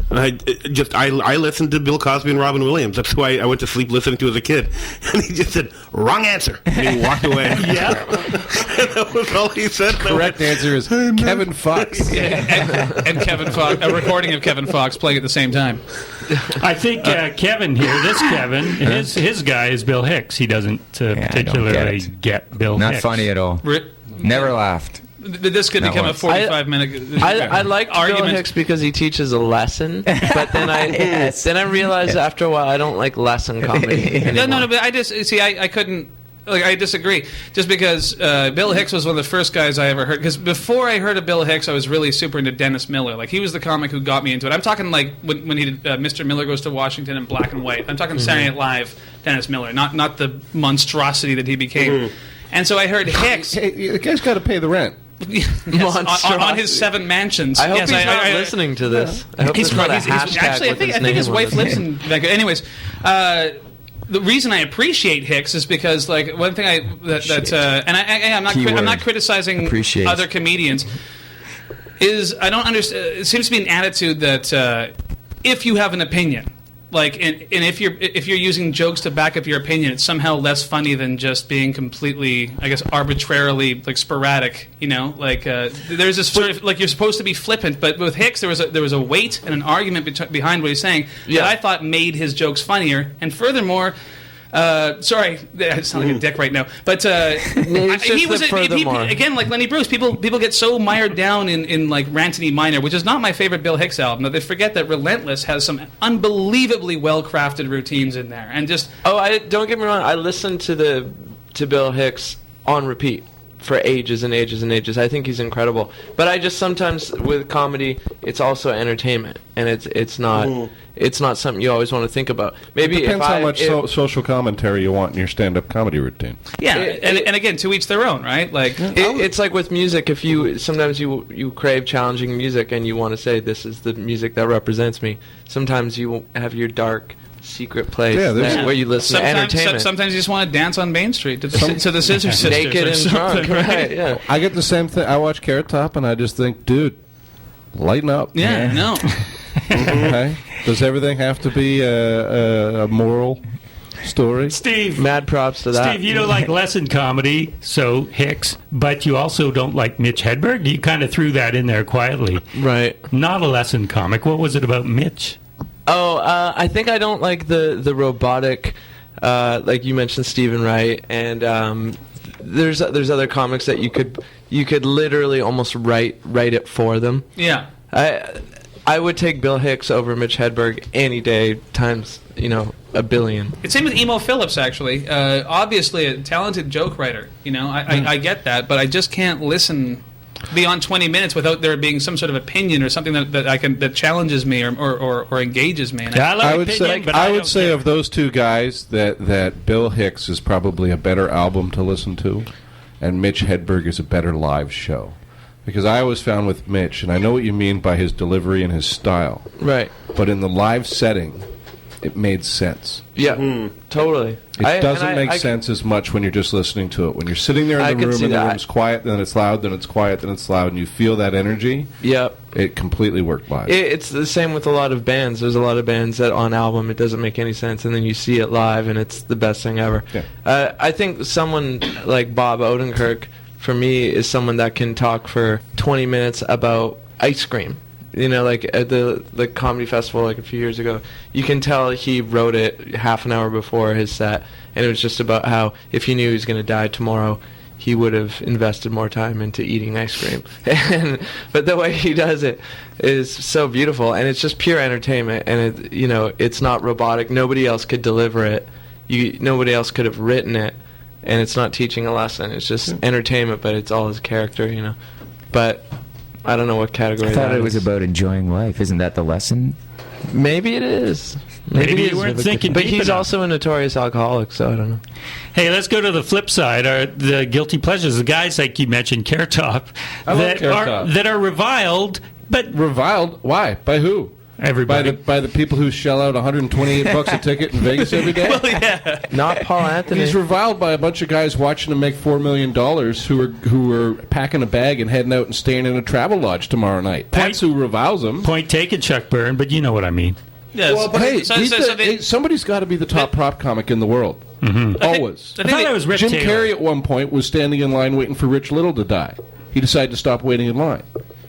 And I listened to Bill Cosby and Robin Williams. That's who I went to sleep listening to as a kid. And he just said, wrong answer. And he walked away. Yeah. And that was all he said. Correct answer is Kevin Fox. And Kevin Fox, a recording of Kevin Fox playing at the same time. I think Kevin here, this Kevin, his guy is Bill Hicks. He doesn't particularly get Bill Not Hicks. funny at all. Never laughed. This could become a 45-minute I like argument. Bill Hicks because he teaches a lesson, but then I realized after a while I don't like lesson comedy anymore. No, but I just see I couldn't. Like, I disagree. Just because Bill Hicks was one of the first guys I ever heard. Because before I heard of Bill Hicks, I was really super into Dennis Miller. Like, he was the comic who got me into it. I'm talking like when he did Mr. Miller Goes to Washington in black and white. I'm talking Saturday Night Live Dennis Miller, not the monstrosity that he became. And so I heard Hicks. Hey, the guy's got to pay the rent. Yes, on his 7 mansions. I hope yes, he's not listening to this. I hope he's not a actually, I think his wife lives in Vancouver. Anyways, the reason I appreciate Hicks is because, like, one thing I'm not criticizing other comedians, is I don't understand. It seems to be an attitude that if you have an opinion, like, and if you're using jokes to back up your opinion, it's somehow less funny than just being completely, I guess, arbitrarily, like, sporadic. You know, like there's this sort of, like, you're supposed to be flippant, but with Hicks there was a weight and an argument behind what he's saying that I thought made his jokes funnier, and furthermore. Sorry, I sound like a dick right now. But he was again, like Lenny Bruce. People get so mired down in like Rantony Minor, which is not my favorite Bill Hicks album. That they forget that Relentless has some unbelievably well crafted routines in there, and just don't get me wrong. I listened to Bill Hicks on repeat for ages and ages and ages. I think he's incredible. But I just sometimes with comedy, it's also entertainment, and it's not. It's not something you always want to think about. Maybe it depends how much social commentary you want in your stand-up comedy routine. Yeah, and again, to each their own, right? Like it's like with music. If sometimes you crave challenging music and you want to say this is the music that represents me. Sometimes you have your dark secret place where you listen to entertainment. Sometimes you just want to dance on Main Street to the Scissor Sisters, naked and drunk. Right? Yeah. I get the same thing. I watch Carrot Top and I just think, dude, lighten up. Yeah. No. Okay. Does everything have to be a moral story? Steve. Mad props to that. Steve, you don't like lesson comedy, so Hicks, but you also don't like Mitch Hedberg? You kind of threw that in there quietly. Right. Not a lesson comic. What was it about Mitch? Oh, I think I don't like the robotic, like you mentioned Stephen Wright, and there's other comics that you could literally almost write it for them. Yeah. I would take Bill Hicks over Mitch Hedberg any day times, a billion. It's same with Emo Phillips, actually. Obviously a talented joke writer. I get that, but I just can't listen beyond 20 minutes without there being some sort of opinion or something that challenges me or engages me. And I would say of those two guys that Bill Hicks is probably a better album to listen to, and Mitch Hedberg is a better live show. Because I always found with Mitch, and I know what you mean by his delivery and his style. Right. But in the live setting, it made sense. Yeah, totally. It doesn't make sense as much when you're just listening to it. When you're sitting there in the room and the room's quiet, then it's loud, then it's quiet, then it's loud, and you feel that energy. Yep. It completely worked live. It's the same with a lot of bands. There's a lot of bands that on album it doesn't make any sense, and then you see it live, and it's the best thing ever. Yeah. I think someone like Bob Odenkirk, for me, is someone that can talk for 20 minutes about ice cream. Like at the comedy festival like a few years ago, you can tell he wrote it half an hour before his set, and it was just about how if he knew he was going to die tomorrow, he would have invested more time into eating ice cream. But the way he does it is so beautiful, and it's just pure entertainment, and it's not robotic. Nobody else could deliver it. Nobody else could have written it. And it's not teaching a lesson. It's just entertainment, but it's all his character, But I don't know what category. I thought it was about enjoying life. Isn't that the lesson? Maybe it is. Maybe you weren't thinking. But he's also a notorious alcoholic, so I don't know. Hey, let's go to the flip side. The guilty pleasures. The guys like you mentioned, Carrot Top, that are reviled. But reviled? Why? By who? Everybody. By the people who shell out $128 a ticket in Vegas every day? Well, yeah. Not Paul Anthony. He's reviled by a bunch of guys watching him make $4 million who are packing a bag and heading out and staying in a travel lodge tomorrow night. That's who reviles him. Point taken, Chuck Byrne, but you know what I mean. Yes. Well, but hey, somebody's got to be the top prop comic in the world. Mm-hmm. Always. I thought it was Rip Jim Taylor. Carrey at one point was standing in line waiting for Rich Little to die. He decided to stop waiting in line.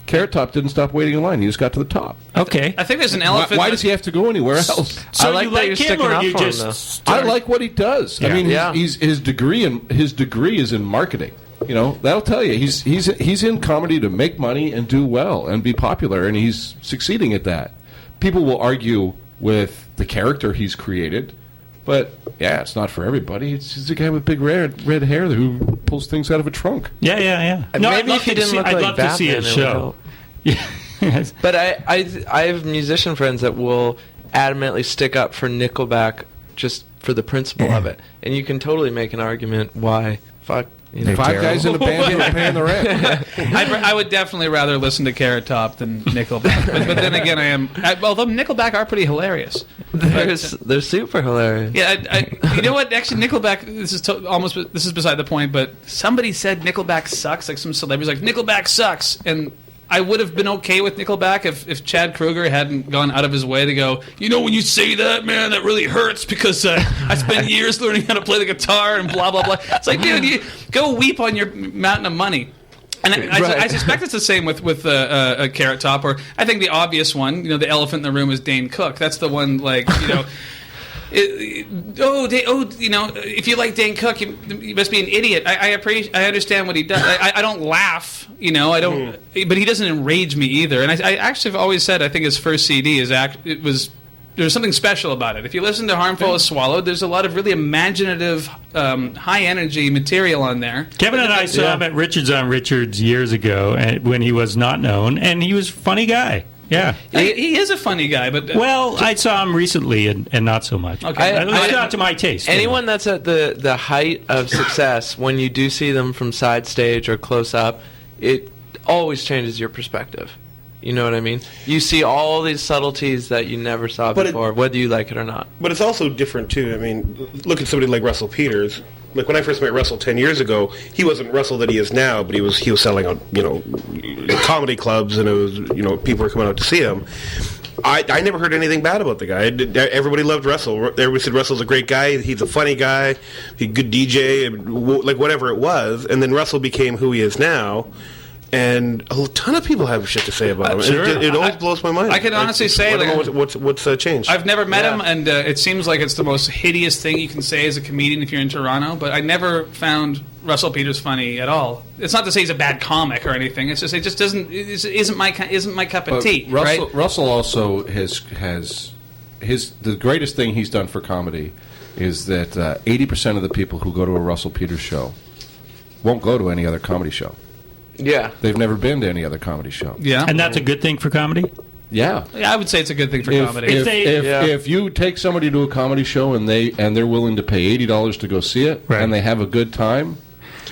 Carrot Top didn't stop waiting in line. He just got to the top. Okay. I think there's an elephant. Why does he have to go anywhere else? So I like you that you're sticking up for him, though. I like what he does. Yeah. I mean, his degree is in marketing. That'll tell you. He's in comedy to make money and do well and be popular, and he's succeeding at that. People will argue with the character he's created, but yeah, it's not for everybody. He's a guy with big red hair who pulls things out of a trunk. Yeah. No, maybe if he didn't look like I'd love Batman, to see a show. Yeah. Yes. But I have musician friends that will adamantly stick up for Nickelback just for the principle of it, and you can totally make an argument why. Fuck You know, 5 guys in a band who are paying the rent. I would definitely rather listen to Carrot Top than Nickelback. but then again, although Nickelback are pretty hilarious. They're super hilarious. Yeah, you know what? Actually, Nickelback. This is beside the point. But somebody said Nickelback sucks. Like some celebrities, like Nickelback sucks, and I would have been okay with Nickelback if Chad Kroeger hadn't gone out of his way to go, when you say that, man, that really hurts because I spent years learning how to play the guitar and blah, blah, blah. It's like, dude, you go weep on your mountain of money. And I suspect it's the same with Carrot Top, or I think the obvious one, the elephant in the room is Dane Cook. That's the one, like, if you like Dane Cook, you must be an idiot. I understand what he does. I don't laugh, I don't, but he doesn't enrage me either. And I actually have always said I think his first CD there's something special about it. If you listen to Harmful as Swallowed, there's a lot of really imaginative, high energy material on there. Kevin and I saw him at Richards on Richards years ago when he was not known, and he was a funny guy. Yeah, he is a funny guy, but I saw him recently and not so much. Okay, it's not to my taste. Anyone that's at the height of success, when you do see them from side stage or close up, it always changes your perspective. You know what I mean? You see all these subtleties that you never saw before, whether you like it or not. But it's also different too. I mean, look at somebody like Russell Peters. Like when I first met Russell 10 years ago, he wasn't Russell that he is now, but he was selling out, comedy clubs, and it was, people were coming out to see him. I never heard anything bad about the guy. Everybody loved Russell. Everybody said Russell's a great guy. He's a funny guy. He's a good DJ, like whatever it was. And then Russell became who he is now. And a ton of people have shit to say about him. Sure. It always blows my mind. I can honestly say, I don't know what's changed. I've never met him, and it seems like it's the most hideous thing you can say as a comedian if you're in Toronto. But I never found Russell Peters funny at all. It's not to say he's a bad comic or anything. It's just it just doesn't isn't my cup of tea. Russell also has the greatest thing he's done for comedy is that 80% of the people who go to a Russell Peters show won't go to any other comedy show. Yeah. They've never been to any other comedy show. Yeah. And that's a good thing for comedy? Yeah. Yeah, I would say it's a good thing for comedy. If you take somebody to a comedy show and they're willing to pay $80 to go see it, right, and they have a good time,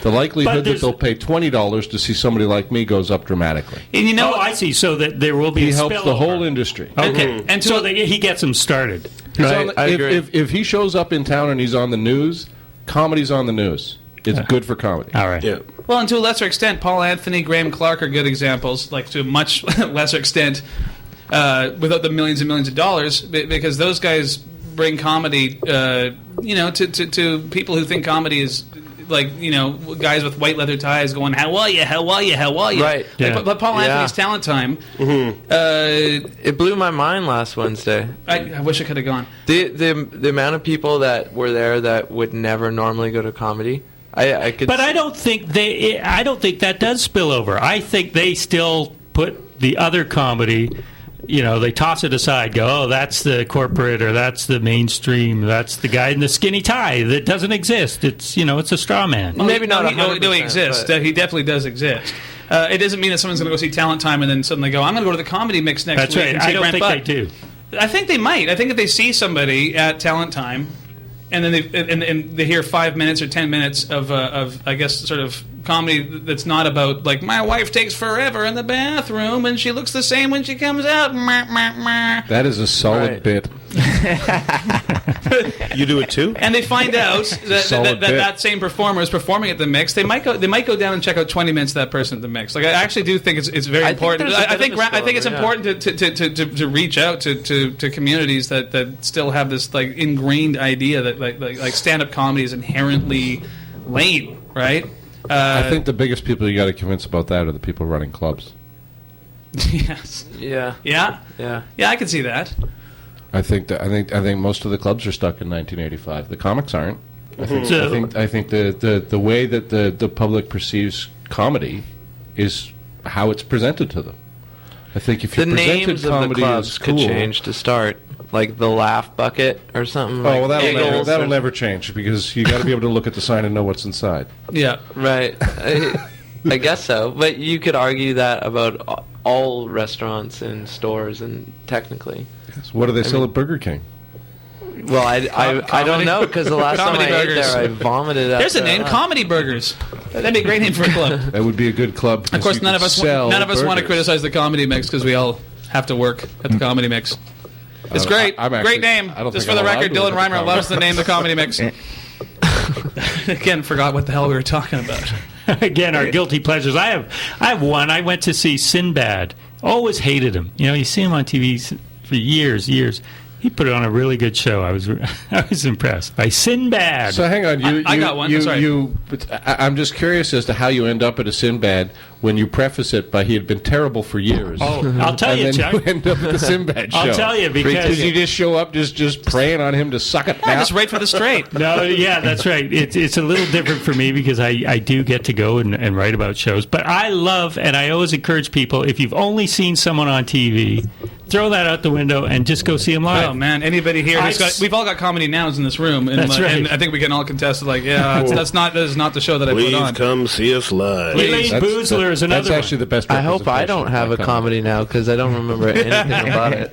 the likelihood that they'll pay $20 to see somebody like me goes up dramatically. And I see. So that there will be he helps the whole industry. Okay. And so he gets them started. Right. If he shows up in town and he's on the news, comedy's on the news. It's good for comedy. All right. Yeah. Well, and to a lesser extent, Paul Anthony, Graham Clark are good examples. Like to a much lesser extent, without the millions and millions of dollars, because those guys bring comedy, to people who think comedy is like guys with white leather ties going, "How are you? How are you? How are you?" Right. Yeah. But Paul Anthony's Talent Time. Mm-hmm. It blew my mind last Wednesday. I wish I could have gone. The amount of people that were there that would never normally go to comedy. But I don't think that does spill over. I think they still put the other comedy, they toss it aside, go, oh, that's the corporate, or that's the mainstream, that's the guy in the skinny tie that doesn't exist. It's it's a straw man. Well, maybe not. No, he exists. He definitely does exist. It doesn't mean that someone's going to go see Talent Time and then suddenly go, I'm going to go to the comedy mix next week. That's right. And see I don't Brent think Butt. they do. I think they might. I think if they see somebody at Talent Time, and then they hear 5 minutes or 10 minutes of I guess sort of comedy that's not about like my wife takes forever in the bathroom and she looks the same when she comes out. That is a solid bit. You do it too? And they find out that same performer is performing at the mix. They might go down and check out 20 minutes of that person at the mix. Like I actually do think it's very important. I think it's important to reach out to communities that still have this like ingrained idea that like stand-up comedy is inherently lame, right? I think the biggest people you got to convince about that are the people running clubs. Yes. Yeah. Yeah. Yeah. Yeah, I can see that. I think most of the clubs are stuck in 1985. The comics aren't. I think the way that the public perceives comedy is how it's presented to them. I think if you the presented names comedy of the clubs as cool, could change to start, like the Laugh Bucket or something. Oh, well, that'll never change because you got to be able to look at the sign and know what's inside. Yeah, right. I guess so, but you could argue that about all restaurants and stores, and technically. Yes. What do they sell at Burger King? Well, I don't know because the last time I ate there, I vomited. There's a name, Comedy Burgers. That'd be a great name for a club. That would be a good club. Of course, none of us want to criticize the Comedy Mix because we all have to work at the Comedy Mix. It's great. Great name. Just for the record, Dylan Reimer loves the name the Comedy Mix. Again, forgot what the hell we were talking about. Again, our guilty pleasures. I have one. I went to see Sinbad. Always hated him. You see him on TV for years. He put on a really good show. I was impressed by Sinbad. So hang on, I got one. I'm just curious as to how you end up at a Sinbad when you preface it by he had been terrible for years. Oh, I'll tell you, Chuck. You end up at the Sinbad show. I'll tell you because you just show up just praying on him to suck it down. Just right for the straight. No, yeah, that's right. It's a little different for me because I do get to go and write about shows. But I love, and I always encourage people, if you've only seen someone on TV, throw that out the window and just go see them live. Oh man, anybody here? We've all got comedy nows in this room, and, that's right. And I think we can all contest. That is not the show that I put on. Please come see us live. Elaine Boozler is another. That's actually the best. I hope I don't have a comedy now because I don't remember anything about it.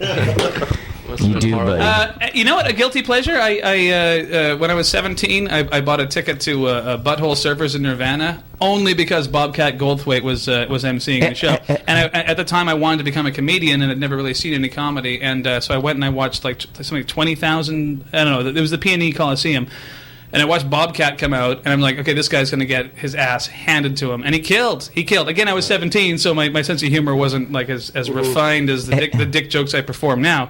You do, buddy. You know what? A guilty pleasure. I when I was 17, I bought a ticket to Butthole Surfers in Nirvana only because Bobcat Goldthwait was emceeing the show. And at the time, I wanted to become a comedian, and I'd never really seen any comedy. And so I went and I watched something like 20,000. I don't know. It was the P&E Coliseum. And I watched Bobcat come out, and I'm like, okay, this guy's going to get his ass handed to him. And he killed. Again, I was 17, so my sense of humor wasn't like as refined as the dick jokes I perform now.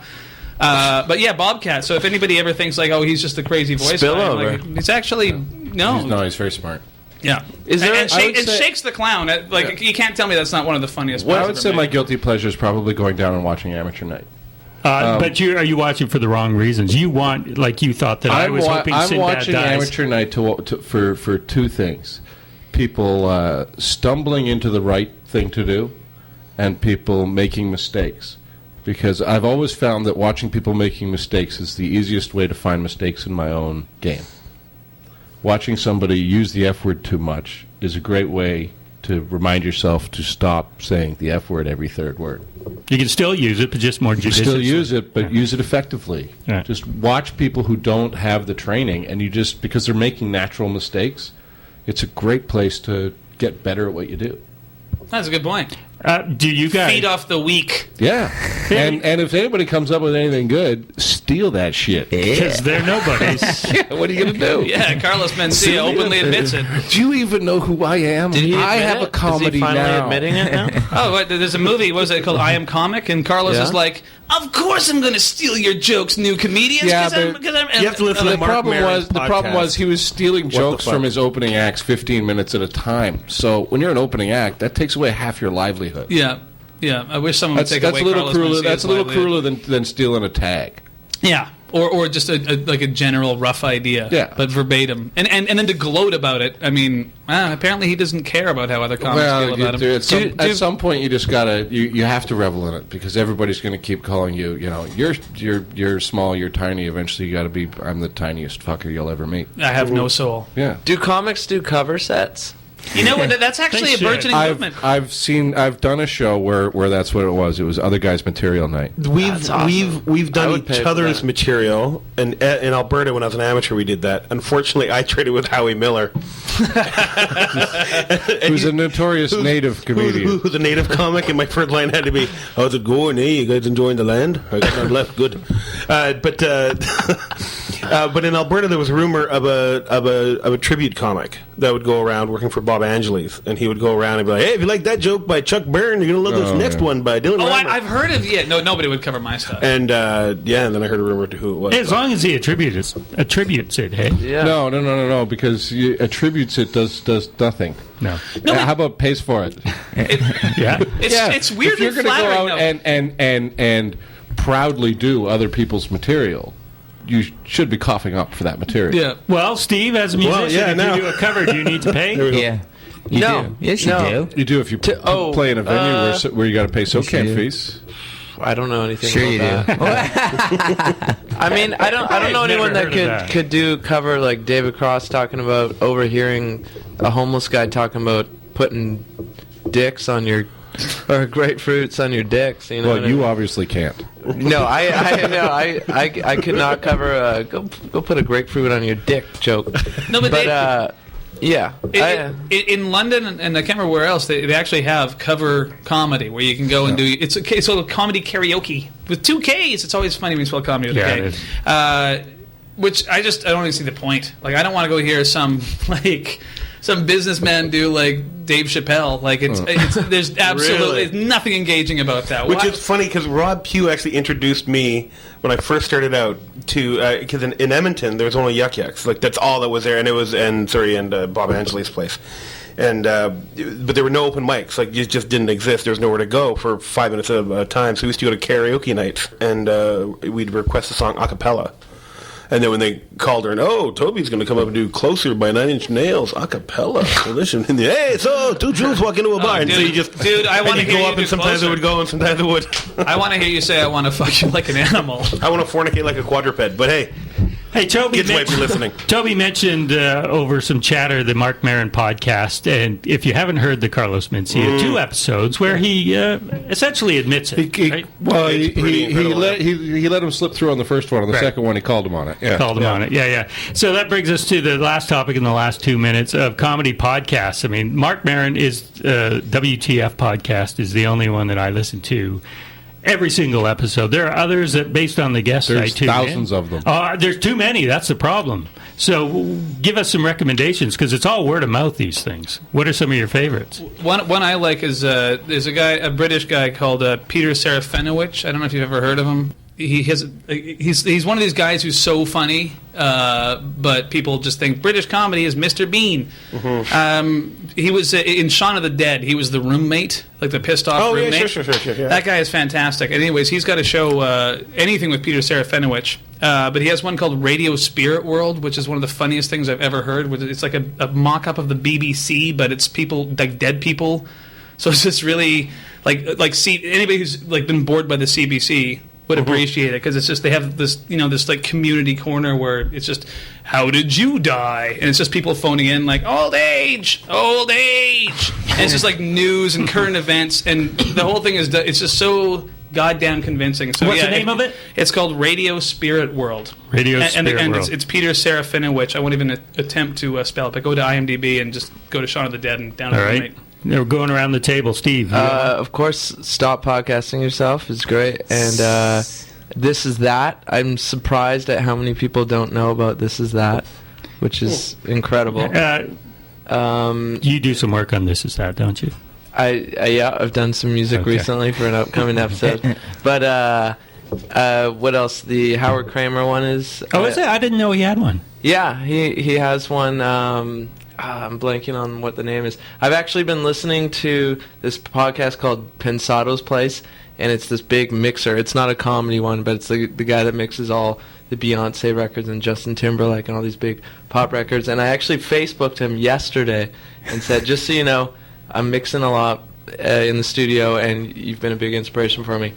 But yeah, Bobcat. So if anybody ever thinks like, oh, he's just a crazy voice guy, like, it's actually no. He's very smart. Yeah. Shakes the Clown. You can't tell me that's not one of the funniest. Well, I would say my guilty pleasure is probably going down and watching Amateur Night. But are you watching for the wrong reasons? You want, like you thought that I was hoping Sinbad I'm watching dies. Amateur Night for two things: people stumbling into the right thing to do, and people making mistakes. Because I've always found that watching people making mistakes is the easiest way to find mistakes in my own game. Watching somebody use the F word too much is a great way to remind yourself to stop saying the F word every third word. You can still use it, but just more judiciously. Still use it, but use it effectively. Yeah. Just watch people who don't have the training, and because they're making natural mistakes, it's a great place to get better at what you do. That's a good point. Do you guys feed off the weak? Yeah, and if anybody comes up with anything good, steal that shit because they're nobodies. Yeah, what are you gonna do? Yeah, Carlos Mencia openly admits it. Do you even know who I am? I have a comedy Is he finally now. admitting it now? There's a movie. What was it called? I Am Comic, and Carlos is like, "Of course I'm going to steal your jokes, new comedians." Yeah, because I'm, you have to listen to the problem was he was stealing jokes from his opening acts 15 minutes at a time. So when you're an opening act, that takes away half your livelihood. Yeah. I wish someone would take away Carlos Mencia's That's a little crueler than stealing a tag. Yeah, or just a general rough idea. Yeah, but verbatim, and then to gloat about it. I mean, apparently he doesn't care about how other comics feel about him. At some point, you just gotta you have to revel in it because everybody's going to keep calling you. You're small, you're tiny. Eventually, you got to be. I'm the tiniest fucker you'll ever meet. I have no soul. Yeah. Do comics do cover sets? You know, that's actually a burgeoning movement. I've done a show where that's what it was. It was other guys' material night. We've done each other's material, and in Alberta when I was an amateur, we did that. Unfortunately, I traded with Howie Miller, who's a notorious native comedian. Who's a native comic, and my first line had to be, "How's it going? Eh? You guys enjoying the land? I got none left. Good." But in Alberta, there was a rumor of a tribute comic that would go around working for Bob Angeles, and he would go around and be like, "Hey, if you like that joke by Chuck Byrn, you're gonna love this next one by Dylan." I've heard of nobody would cover my stuff. And and then I heard a rumor to who it was. As long as he attributes it, hey. Yeah. No, because attributes it does nothing. No. How about pays for it? It's weird. If you're going to go out and proudly do other people's material, you should be coughing up for that material. Yeah. Well, Steve, as a musician, if you do a cover, do you need to pay? Yeah. You do. Yes, you do. You do if you play in a venue where you got to pay SoCan fees. I don't know anything. Sure, you do. I mean, I don't know anyone that could do cover like David Cross talking about overhearing a homeless guy talking about putting dicks on your or grapefruits on your dicks. You know. Well, you obviously can't. No, I could not cover go put a grapefruit on your dick joke. No, but Yeah. In London, and I can't remember where else, they actually have cover comedy where you can go and do... It's sort of comedy karaoke with 2 Ks. It's always funny when you spell comedy with a K. Which I don't even see the point. Like, I don't want to go hear some businessman do like Dave Chappelle. Like there's absolutely nothing engaging about that. Which is funny because Rob Pugh actually introduced me when I first started out to because in Edmonton there was only Yuck Yucks. Like that's all that was there, and it was and Bob Angeli's place. And but there were no open mics. Like it just didn't exist. There was nowhere to go for 5 minutes at a time. So we used to go to karaoke nights, and we'd request a song a cappella. And then when they called her, and Toby's going to come up and do "Closer" by 9 Inch Nails a cappella. Listen, hey, so 2 Jews walk into a bar, and so you just I want to go up, and sometimes Closer. it would go, and sometimes it would. I want to hear you say, "I want to fuck you like an animal." I want to fornicate like a quadruped, but hey. Hey, Toby might be listening. Toby mentioned over some chatter the Mark Maron podcast, and if you haven't heard the Carlos Mencia 2 episodes where he essentially admits it. Right? Well, he let him slip through on the first one. On the second one, he called him on it. Yeah. Called him on it. Yeah. So that brings us to the last topic in the last 2 minutes of comedy podcasts. I mean, Mark Maron is WTF podcast is the only one that I listen to. Every single episode. There are others that, based on the guests I tune in. There's thousands of them. There's too many. That's the problem. So give us some recommendations, because it's all word of mouth, these things. What are some of your favorites? One I like is there's a British guy called Peter Serafinowicz. I don't know if you've ever heard of him. He's one of these guys who's so funny, but people just think British comedy is Mr. Bean. Mm-hmm. He was in Shaun of the Dead. He was the roommate, like the pissed off roommate. Yeah, sure. Yeah. That guy is fantastic. Anyways, he's got a show, anything with Peter Serafinowicz, but he has one called Radio Spirit World, which is one of the funniest things I've ever heard. It's like a mock-up of the BBC, but it's people, like dead people. So it's just really, anybody who's like been bored by the CBC would appreciate it, because it's just they have this this like community corner where it's just, how did you die, and it's just people phoning in like old age, and it's just like news and current events, and the whole thing is it's just so goddamn convincing. So what's the name of it? It's called Radio Spirit World. And it's Peter Serafinowicz. I won't even attempt to spell it, but go to IMDb and just go to Shaun of the Dead and download it. We're going around the table. Steve. Of course, Stop Podcasting Yourself is great. And This Is That. I'm surprised at how many people don't know about This Is That, which is incredible. You do some work on This Is That, don't you? I've done some music recently for an upcoming episode. But what else? The Howard Kramer one is... is it? I didn't know he had one. Yeah, he has one... I'm blanking on what the name is. I've actually been listening to this podcast called Pensado's Place, and it's this big mixer. It's not a comedy one, but it's the guy that mixes all the Beyonce records and Justin Timberlake and all these big pop records. And I actually Facebooked him yesterday and said, just so you know, I'm mixing a lot in the studio, and you've been a big inspiration for me.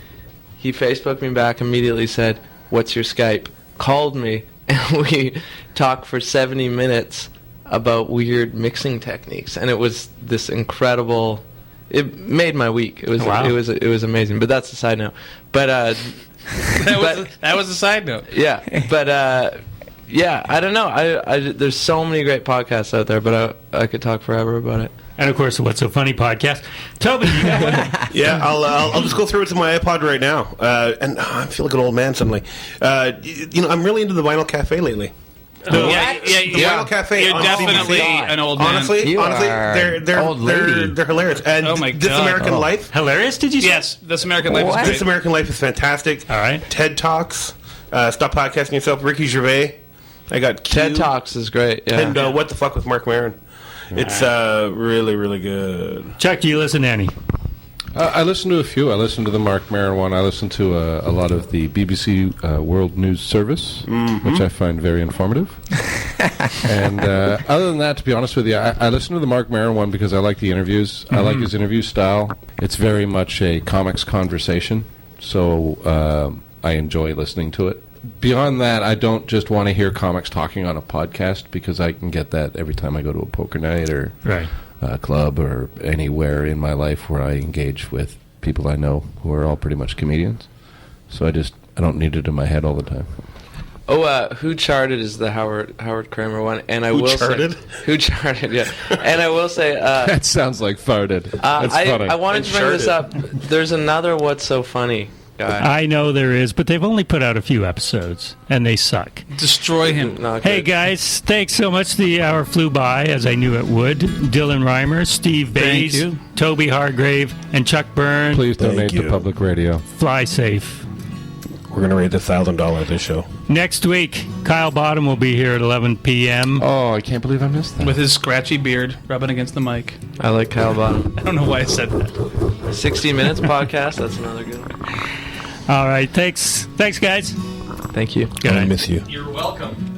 He Facebooked me back, immediately said, what's your Skype? Called me, and we talked for 70 minutes about weird mixing techniques, and it was this incredible. It made my week. It was it was amazing. But that's a side note. But that was a side note. Yeah, but I don't know. There's so many great podcasts out there, but I could talk forever about it. And of course, the What's So Funny podcast. Toby, you got one? Yeah, I'll just go through it to my iPod right now, and I feel like an old man suddenly. I'm really into the Vinyl Cafe lately. The Vinyl Cafe. You're definitely an old man. Honestly, they're hilarious. And This American Life. Hilarious? Did you say? Yes, This American Life is great. This American Life is fantastic. All right. TED Talks. Stop Podcasting Yourself. Ricky Gervais. I got Q. TED Talks is great. Yeah. And What the Fuck with Mark Maron. It's really, really good. Chuck, do you listen to any? I listen to a few. I listen to the Mark Maron one. I listen to a lot of the BBC World News Service, which I find very informative. And other than that, to be honest with you, I listen to the Mark Maron one because I like the interviews. I like his interview style. It's very much a comics conversation, so I enjoy listening to it. Beyond that, I don't just want to hear comics talking on a podcast, because I can get that every time I go to a poker night or club or anywhere in my life where I engage with people I know who are all pretty much comedians. So I don't need it in my head all the time. Who Charted is the Howard Kramer one, and I will Charted? say Who Charted, yeah. And I will say that sounds like farted. That's funny. I wanted to bring this up. There's another What's So Funny guy. I know there is, but they've only put out a few episodes, and they suck. Destroy him. Hey, guys, thanks so much. The hour flew by, as I knew it would. Dylan Reimer, Steve Bays, Toby Hargrave, and Chuck Byrn. Please donate to public radio. Fly safe. We're going to rate $1,000 this show. Next week, Kyle Bottom will be here at 11 p.m. Oh, I can't believe I missed that. With his scratchy beard rubbing against the mic. I like Kyle Bottom. I don't know why I said that. 60 Minutes podcast, that's another good one. All right, thanks. Thanks, guys. Thank you. I miss you. You're welcome.